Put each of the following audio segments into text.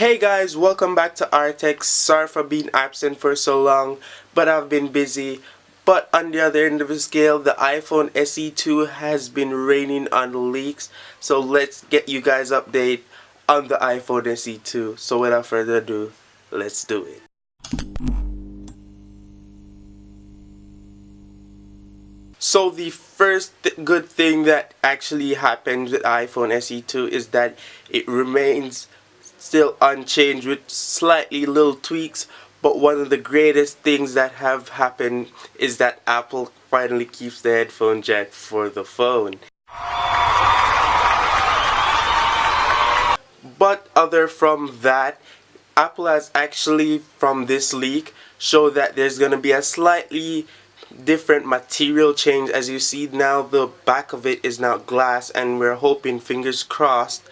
Hey guys, welcome back to R-Teck. Sorry for being absent for so long, but I've been busy. But on the other end of the scale, the iPhone SE2 has been raining on leaks. So let's get you guys update on the iPhone SE2. So without further ado, let's do it. So the first good thing that actually happened with iPhone SE2 is that it remains still unchanged with slightly little tweaks, but one of the greatest things that have happened is that Apple finally keeps the headphone jack for the phone. But other from that, Apple has actually, from this leak, showed that there's going to be a slightly different material change. As you see now, the back of it is now glass, and we're hoping, fingers crossed,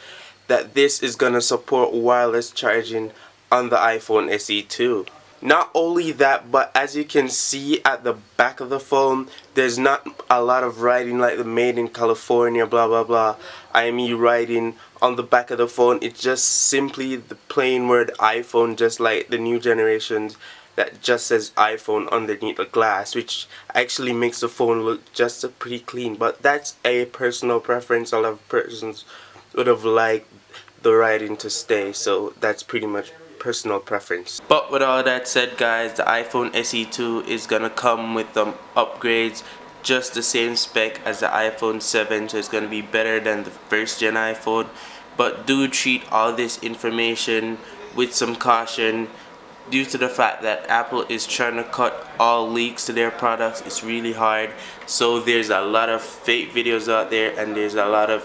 that this is going to support wireless charging on the iPhone SE2. Not only that, but as you can see at the back of the phone, there's not a lot of writing like the made in California blah blah blah IME writing on the back of the phone. It's just simply the plain word iPhone, just like the new generations that just says iPhone underneath the glass, which actually makes the phone look just pretty clean. But that's a personal preference. A lot of persons would have liked the writing to stay, so that's pretty much personal preference. But with all that said, guys, the iPhone SE2 is gonna come with upgrades, just the same spec as the iPhone 7, so it's gonna be better than the first gen iPhone. But do treat all this information with some caution, due to the fact that Apple is trying to cut all leaks to their products. It's really hard, so there's a lot of fake videos out there and there's a lot of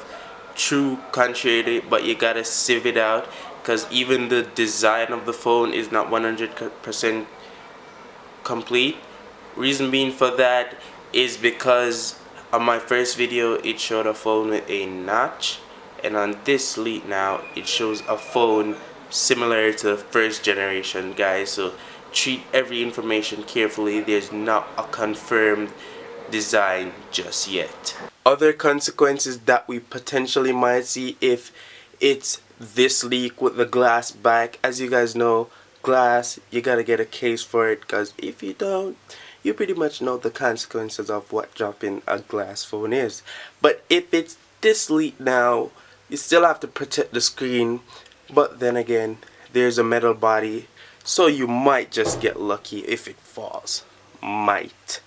true contrary, but you gotta sieve it out, because even the design of the phone is not 100% complete. Reason being for that is because on my first video it showed a phone with a notch, and on this leak now it shows a phone similar to the first generation, guys. So treat every information carefully. There's not a confirmed design just yet. Other consequences that we potentially might see if it's this leak with the glass back. As you guys know, glass, you gotta get a case for it, because if you don't, you pretty much know the consequences of what dropping a glass phone is. But if it's this leak now, you still have to protect the screen, but then again, there's a metal body, so you might just get lucky if it falls. Might.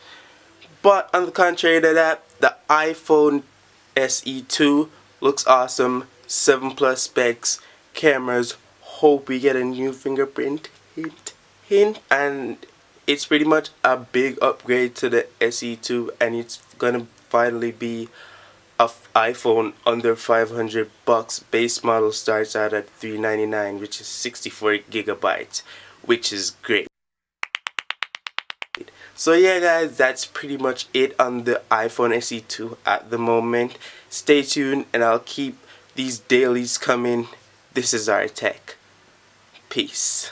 But on the contrary to that, the iPhone SE2 looks awesome. 7 plus specs, cameras. Hope we get a new fingerprint. Hint. And it's pretty much a big upgrade to the SE2, and it's gonna finally be an iPhone under $500. Base model starts out at $399, which is 64 gigabytes, which is great. So yeah guys, that's pretty much it on the iPhone SE2 at the moment. Stay tuned and I'll keep these dailies coming. This is R-Teck. Peace.